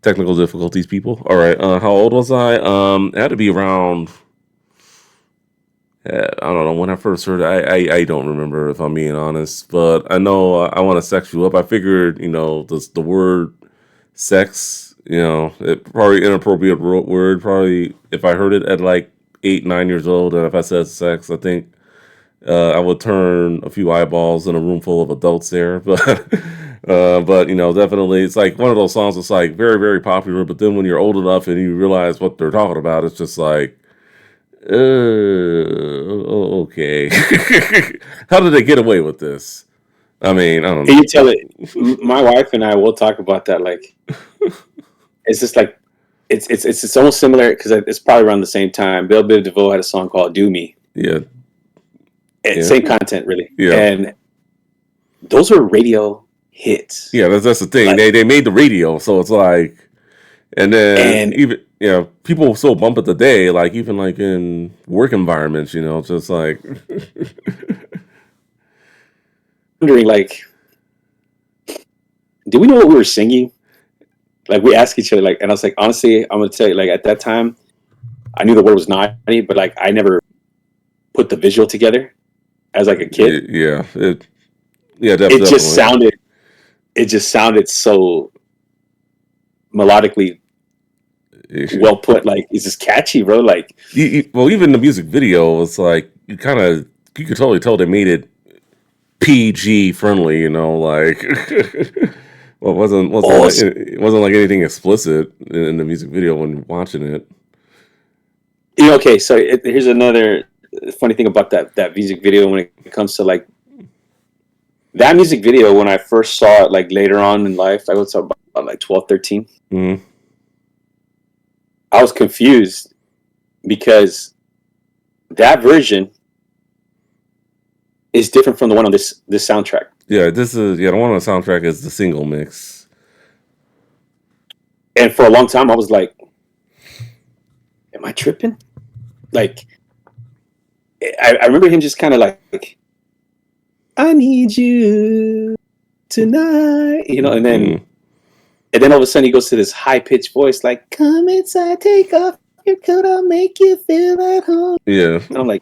technical difficulties, people. All right. How old was I? It had to be around. I don't know when I first heard it. I don't remember, if I'm being honest, but I know I Want to Sex You Up. I figured the word sex, it probably inappropriate word. Probably if I heard it at like 8 9 years old, and if I said sex, I think I would turn a few eyeballs in a room full of adults there. But definitely, it's like one of those songs that's like very very popular. But then when you're old enough and you realize what they're talking about, it's just like, okay. How did they get away with this? I mean, I don't Can know. you tell it? My wife and I will talk about that. Like, it's just like it's almost similar because it's probably around the same time. Bill Biv DeVoe had a song called "Do Me." Yeah, yeah, Same content, really, yeah, and those were radio hits. yeah. That's the thing. Like, They made the radio, so it's like, and then and even people still bump it today, like even like in work environments, just like wondering, like, did we know what we were singing? Like, we asked each other, like, and I was like, honestly, I'm gonna tell you, like, at that time, I knew the word was naughty, but like, I never put the visual together as like a kid. yeah, It just definitely. sounded, it just sounded so melodically well put. Like, it's just catchy, bro. Like, Well, even the music video was like you could totally tell they made it PG friendly, like well, oh, it wasn't like anything explicit in the music video when watching it. okay. So here's another funny thing about that music video when it comes to like that music video. When I first saw it, like later on in life, I was about like 12, 13. Mm-hmm. I was confused because that version is different from the one on this soundtrack. Yeah, the one on the soundtrack is the single mix. And for a long time, I was like, "Am I tripping?" Like, I remember him just kind of like, "I need you tonight," and Mm-hmm. then all of a sudden he goes to this high pitched voice like, "Come inside, take off your coat, I'll make you feel at home." Yeah, And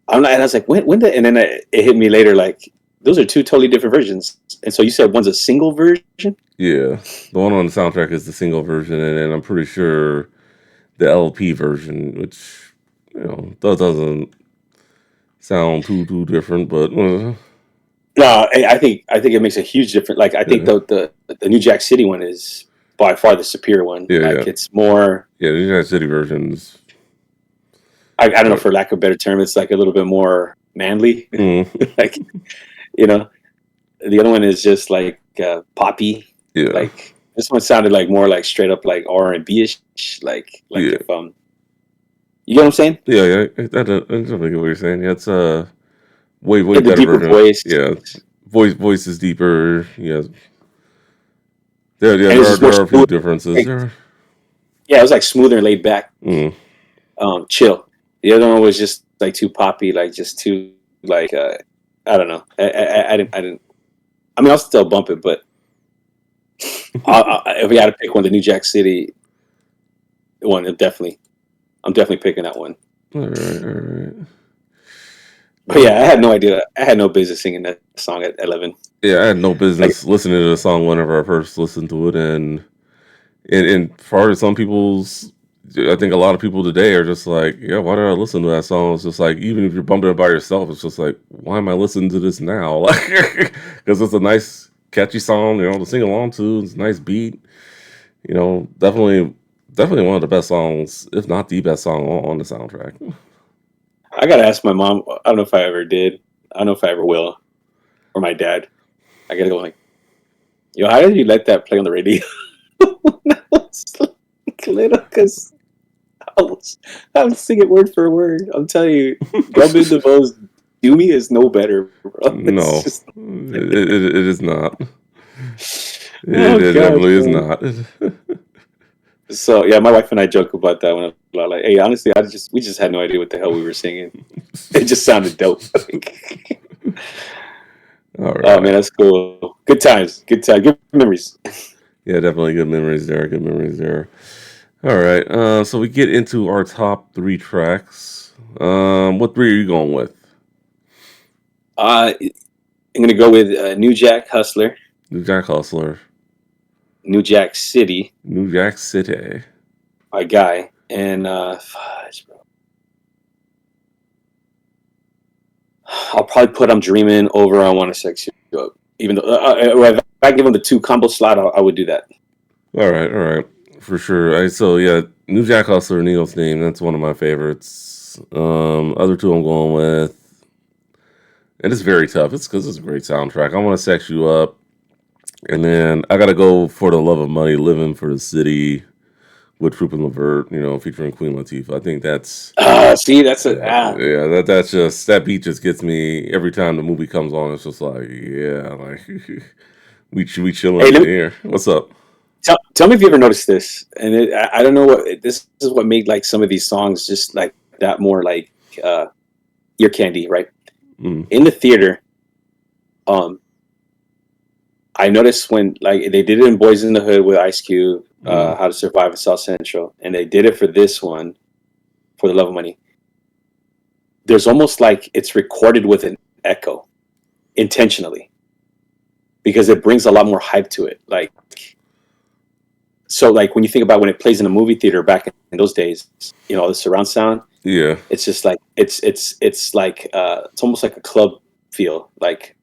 and I was like, when did? And then it hit me later, like, those are two totally different versions. And so you said one's a single version. yeah. The one on the soundtrack is the single version, and then I'm pretty sure the LP version, which doesn't sound too different, but No, I think it makes a huge difference. Like I think yeah, the New Jack City one is by far the superior one. yeah, yeah, Like it's more. yeah. The United City versions. I don't know, Uh, for lack of a better term, it's like a little bit more manly. mm, Like you know, the other one is just like poppy. yeah, Like this one sounded like more like straight up like R&B ish. Like yeah, if you get what I'm saying? yeah, yeah. I definitely get what you're saying. Yeah, it's way Yeah, the better deeper version. voice, Yeah, voice is deeper. Yeah, yeah. and it was just more There are a few smooth. differences Like, there. yeah, it was like smoother and laid back, Mm, chill. The other one was just like too poppy, like just too like I don't know. I didn't. I mean, I'll still bump it, but if we had to pick one, the New Jack City one, I'm definitely picking that one. all right, all right. But yeah, I had no idea. I had no business singing that song at 11. Yeah, I had no Like, business listening to the song whenever I first listened to it, and for some people's, I think a lot of people today are just like, yeah, why did I listen to that song? It's just like, even if you're bumping it by yourself, it's just like, why am I listening to this now? Like, because it's a nice, catchy song, to sing along to. It's a nice beat, definitely one of the best songs, if not the best song on the soundtrack. I gotta ask my mom. I don't know if I ever did. I don't know if I ever will, or my dad. I gotta go like, yo, how did you let that play on the radio? When I was like little, because I would sing it word for word. I'm telling you, Gumby DeVoe's "Do Me" is no better, bro. It's No, just it is not. oh It gosh, definitely is man. not. So yeah, my wife and I joke about that one a lot. Like, hey, honestly, we just had no idea what the hell we were singing. It just sounded dope. All Oh man, right. that's cool. Good times, good memories. Yeah, definitely good memories there. Good memories there. All right. So we get into our top three tracks. What three are you going with? I'm gonna go with New Jack Hustler, New Jack Hustler, New Jack City, New Jack City. my guy, and fudge, bro. I'll probably put "I'm Dreaming" over "I Want to Sex You Up." Even though if I give him the two combo slot, I would do that. All right, for sure. So yeah, New Jack Hustler, Neil's Name. That's one of my favorites. Other two I'm going with, and it's very tough. It's because it's a great soundtrack. I Want to Sex You Up, and then I gotta go for the Love of Money, Living for the City with Troop and Levert, featuring Queen Latifah. I think that's See, that's a yeah, that's just that beat just gets me every time the movie comes on. It's just like, yeah, like we chilling Hey, in here. What's up? tell me if you ever noticed this, and I don't know what this is. What made like some of these songs just like that more like uh, ear candy, right? Mm, In the theater, um, I noticed when like they did it in Boys in the Hood with Ice Cube, mm. How to Survive in South Central, and they did it for this one for the Love of Money. There's almost like it's recorded with an echo intentionally because it brings a lot more hype to it. Like so, like when you think about when it plays in a movie theater back in those days, the surround sound. Yeah, It's just like it's like it's almost like a club feel. Like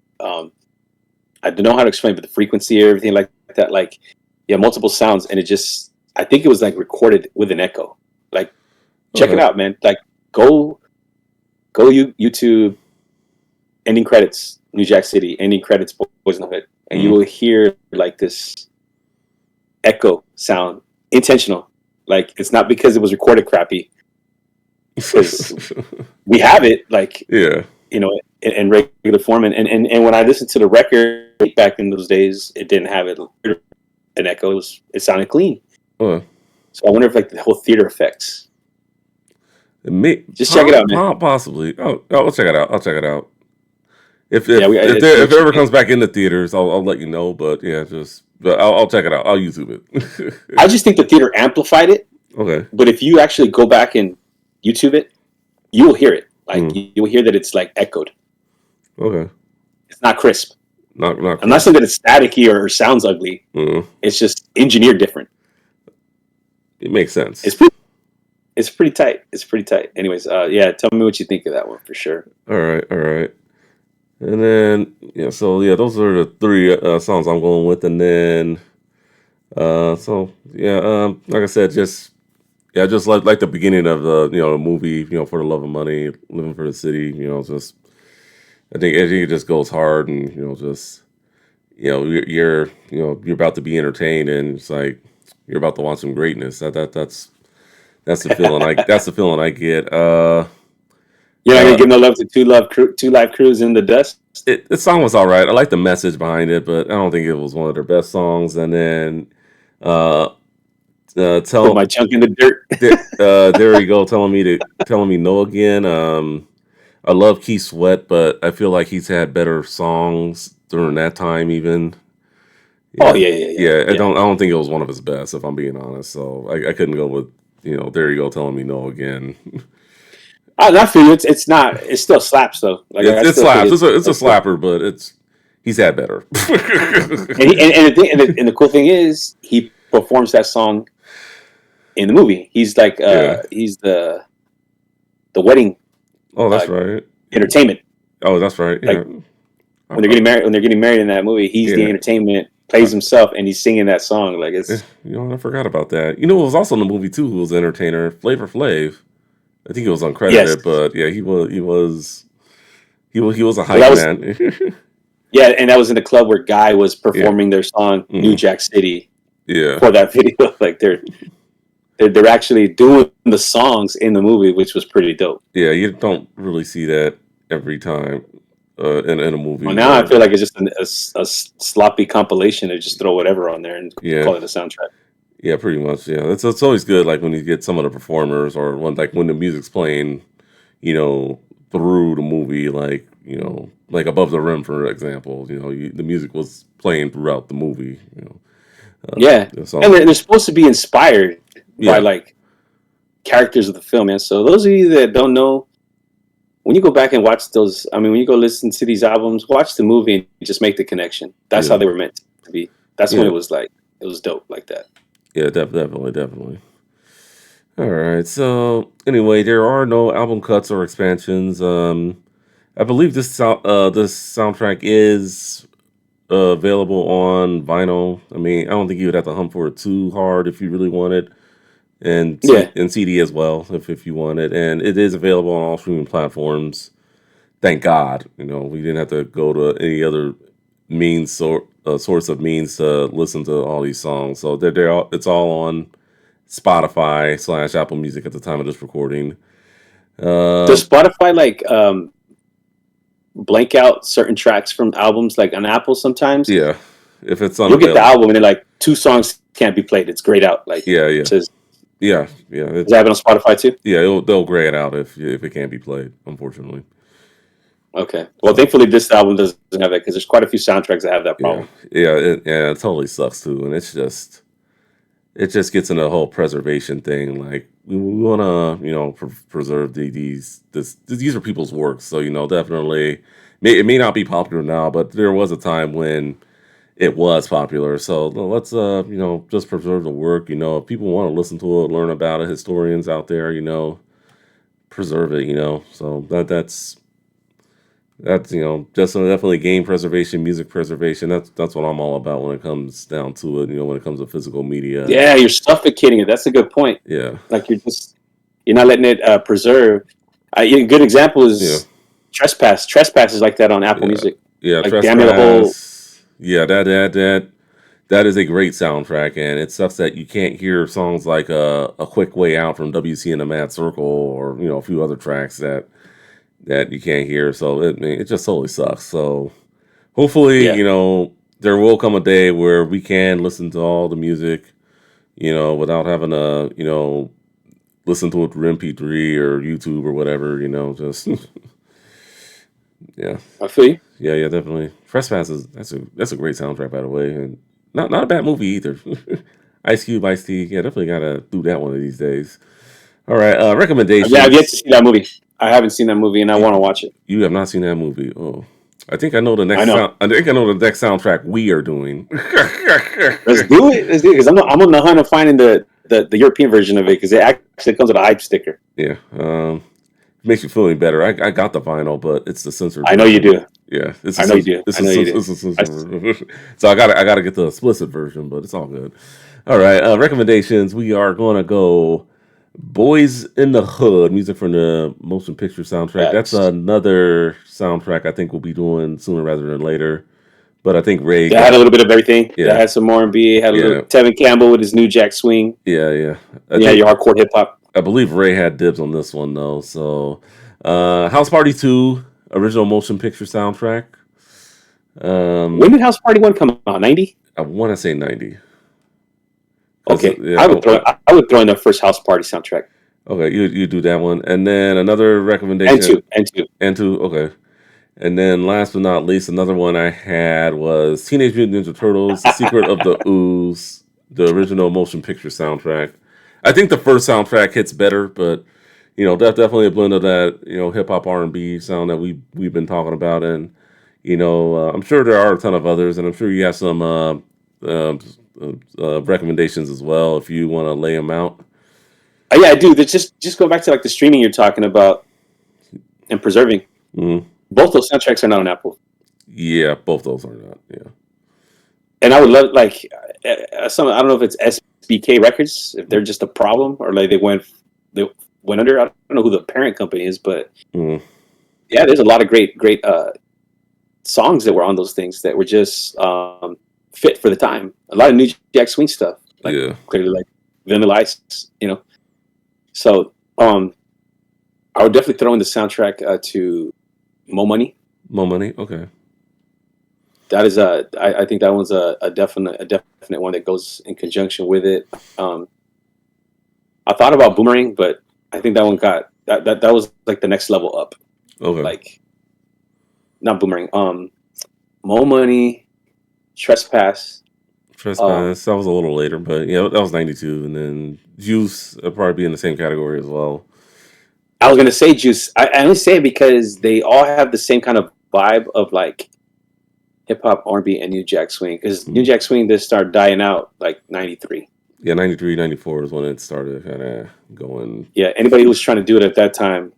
I don't know how to explain, but the frequency or everything like that, like yeah, multiple sounds, and it just I think it was like recorded with an echo. Like check it okay. out, man. Like go YouTube ending credits New Jack City ending credits Boys in the Hood, and you Mm. will hear like this echo sound intentional. Like it's not because it was recorded crappy, because we have it like Yeah. in regular form. And when I listened to the record back in those days, it didn't have it an echo. It sounded clean. Uh, So I wonder if like the whole theater effects. Just check it out, man. Possibly. Oh, I'll check it out. I'll check it out. Yeah, If it ever comes back into theaters, I'll let you know. But yeah, but I'll check it out. I'll YouTube I it. just think the theater amplified it. Okay. But if you actually go back and YouTube it, you will hear it. Like Mm, you will hear that it's like echoed. okay. It's not crisp. Not I'm not Chris. saying that it's staticky or sounds ugly. Mm, It's just engineered different. it makes sense. It's pretty. it's pretty tight. It's pretty tight. Anyways, yeah, tell me what you think of that one for sure. All right, all right. And then yeah, so yeah, those are the three songs I'm going with, and then so yeah, like I said, just yeah, just like the beginning of the movie, for the love of money, living for the city, just I think it just goes hard, and just you're about to be entertained, and it's like you're about to watch some greatness. That's the feeling I get. You're not gonna Uh, give no love to Two Live Crews in the Dust. the song was all right. I like the message behind it, but I don't think it was one of their best songs. And then uh, Put my tell chunk in the dirt. there you go, telling me no again. I love Keith Sweat, but I feel like he's had better songs during that time. Even Oh yeah, yeah, yeah, yeah, yeah. I yeah. don't think it was one of his best, if I'm being honest. So I couldn't go with there you go, telling me no again. I feel it's not. It still slaps though. Like I It still think slaps. It's a it's good. slapper, but he's had better. And the cool thing is he performs that song in the movie. He's like Yeah. he's the wedding Oh, that's uh, right. entertainment. Oh, that's right. Like Yeah. when they're getting married in that movie, he's the Yeah. entertainment, Uh, plays himself, and he's singing that song. Like it's I forgot about that. It was also in the movie too. Who was the entertainer? Flavor Flav. I think he was yes, uncredited, but yeah, he was a well hype that was man. yeah, and that was in the club where Guy was Yeah. performing their song New Hmm. Jack City Yeah. for that video. Like they're actually doing the songs in the movie, which was pretty dope. Yeah. You don't really see that every time in a movie Well, now I where feel like it's just a sloppy compilation. They just throw whatever on there and yeah. call it a soundtrack. Yeah, pretty much. Yeah, it's always good. Like when you get some of the performers, or when the music's playing, through the movie, like Above the Rim, for example. The music was playing throughout the movie. Yeah, The and song. they're supposed to be inspired by Yeah, like characters of the film, man. So those of you that don't know, when you go back and watch those, I mean, when you go listen to these albums, watch the movie and just make the connection. That's how yeah, they were meant to be. That's when yeah, it was like it was dope like that. yeah. Definitely, definitely. All right. So anyway, there are no album cuts or expansions. I believe this soundtrack is available on vinyl. I mean, I don't think you would have to hunt for it too hard if you really want it, and Yeah, CD as well if you want it, and it is available on all streaming platforms. Thank God, we didn't have to go to any other source of means to listen to all these songs. So it's all on Spotify / Apple Music at the time of this recording. Uh, does Spotify like blank out certain tracks from albums? Like on Apple, sometimes yeah, if it's you'll get the unavailable, album and they're like two songs can't be played. It's grayed out. Like yeah, yeah, it says, yeah, yeah, does that happen on Spotify too? yeah. They'll gray it out if it can't be played, unfortunately. Okay. Well, So thankfully this album doesn't have that because there's quite a few soundtracks that have that yeah, problem. it totally sucks too, and it just gets into the whole preservation thing. Like we want to, preserve these are people's works. So definitely, it may not be popular now, but there was a time when it was popular. So let's just preserve the work. If people want to listen to it, learn about it, historians out there, preserve it. So that's just definitely game preservation, music preservation. That's what I'm all about when it comes down to it. When it comes to physical media. Yeah, you're suffocating it. That's a good point. Yeah, Like you're not letting it preserve. A good example yeah, is Trespass. Trespass is like that on Apple yeah, Music. yeah. Like damn near the whole. Trespass. Yeah, that is a great soundtrack, and it sucks that you can't hear songs like a quick way out from WC and the Mad Circle, or a few other tracks that you can't hear. So it just totally sucks. So hopefully, Yeah. there will come a day where we can listen to all the music, without having to, listen to it through MP3 or YouTube or whatever, just yeah. I feel you. Yeah, yeah, definitely. Trespass that's a great soundtrack, by the way, and not a bad movie either. Ice Cube, Ice T, yeah, definitely gotta do that one of these days. All right, Yeah, I've yet to recommendations. see that movie. I haven't seen that movie and I You, want to watch it. you have not seen that movie. Oh, I think I know the I next know. sound. I think I know the next soundtrack we are doing. Let's do it. Let's do it because I'm on the hunt of finding the European version of it because it actually comes with a hype sticker. Yeah. Makes you feel any better. I got the vinyl, but it's the censored I know you version. do. Yeah, I know you do. I know you do. it's a I censored s- version. So I gotta get the explicit version, but it's all good. All right, recommendations. We are gonna go Boys in the Hood, music from the motion picture soundtrack. That's Facts. another soundtrack I think we'll be doing sooner rather than later. But I think Ray That had a got little bit of everything. That yeah, had some R&B. Had a little yeah, Tevin Campbell with his New Jack Swing. yeah. I Yeah, think your hardcore hip hop. I believe Ray had dibs on this one though. So, House Party 2, original motion picture soundtrack. When Um, did House Party 1 come out? 90? I want to say 90. Cause Okay. yeah, I would throw in the first House Party soundtrack. okay, you do that one, and then another And recommendation two. And two. and two. Okay, and then last but not least, another one I had was Teenage Mutant Ninja Turtles: The Secret of the Ooze, the original motion picture soundtrack. I think the first soundtrack hits better, but that's definitely a blend of that hip hop R&B sound that we've been talking about, and I'm sure there are a ton of others, and I'm sure you have some uh, recommendations as well if you want to lay them out. Yeah, I do. Just go back to like the streaming you're talking about and preserving. Hmm. Both those soundtracks are not on Apple. Yeah, both those are not. Yeah. And I would love like some. I don't know if it's SBK Records, if they're just a problem, or like they went under. I don't know who the parent company is, but Mm, yeah, there's a lot of great songs that were on those things that were just fit for the time. A lot of New Jack Swing stuff, like yeah. clearly like Vanilla Ice, So I would definitely throw in the soundtrack to Mo Money. More money. Okay. That is I think that one's a definite one that goes in conjunction with it. Um, I thought about Boomerang, but I think that one got that was like the next level up. Okay. Like not Boomerang. Mo Money, Trespass. Um, Trespass. That was a little later, but yeah, that was 92, and then Juice would probably be in the same category as well. I was gonna say Juice. I only say it because they all have the same kind of vibe of like hip hop, R&B, and New Jack Swing. Because New Mm. Jack Swing just started dying out like '93. Yeah, 93, 94 is when it started kind of going. Yeah, anybody who was trying to do it at that time,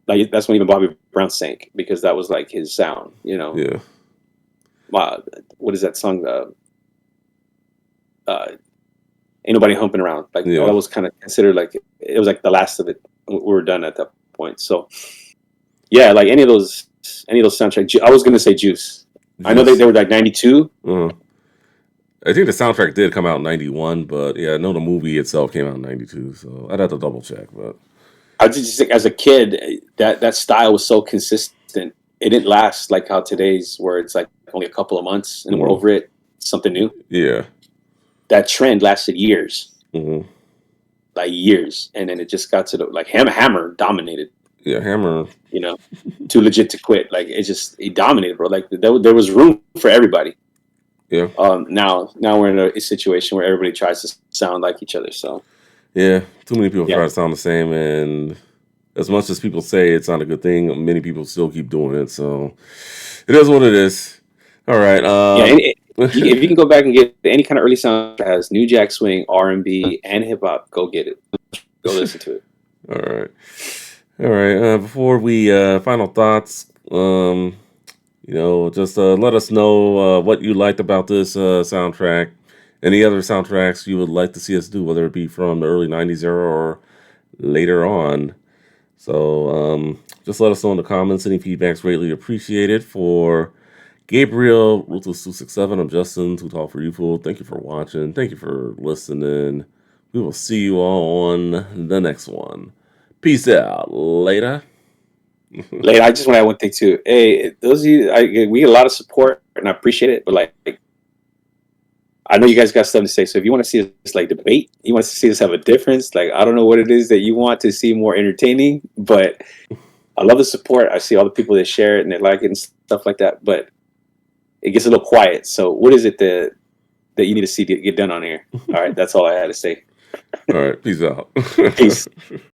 like that's when even Bobby Brown sank because that was like his sound. Yeah, What is that song? Ain't nobody humping around. Like yeah. that was kind of considered like it was like the last of it. We were done at that point. So yeah, like any of those soundtracks. I was gonna say Juice. I know Juice. they were like '92. Uh, I think the soundtrack did come out in 91, but yeah, I know the movie itself came out in 92, so I'd have to double check. But I just think as a kid that style was so consistent. It didn't last like how today's where it's like only a couple of months and we're mhm, over it. Something new. yeah, That trend lasted years, hmm, like years, and then it just got to the like Hammer dominated. yeah, Hammer, You know, too legit to quit. Like it dominated, bro. Like there was room for everybody. yeah, Now we're in a situation where everybody tries to sound like each other. So yeah. Too many people yeah, try to sound the same, and as much as people say it's not a good thing, many people still keep doing it. So it is what it is. All right. yeah. If you can go back and get any kind of early sound that has New Jack Swing, R&B, and hip hop, go get it. Go listen to it. All right. All right. Before we final thoughts, just let us know what you liked about this soundtrack. Any other soundtracks you would like to see us do, whether it be from the early '90s era or later on. So just let us know in the comments. Any feedback's greatly appreciated. For Gabriel, Ruthless267, I'm Justin, Too Tall for You Fool. Thank you for watching. Thank you for listening. We will see you all on the next one. Peace out. Later. Later, I just want to add one thing too. Hey, those of you, we get a lot of support and I appreciate it. But like, I know you guys got stuff to say. So if you want to see us like debate, you want to see us have a difference. Like, I don't know what it is that you want to see more entertaining, but I love the support. I see all the people that share it and they like it and stuff like that. But it gets a little quiet. So what is it that you need to see get done on here? All right, that's all I had to say. All right. Peace out. Peace.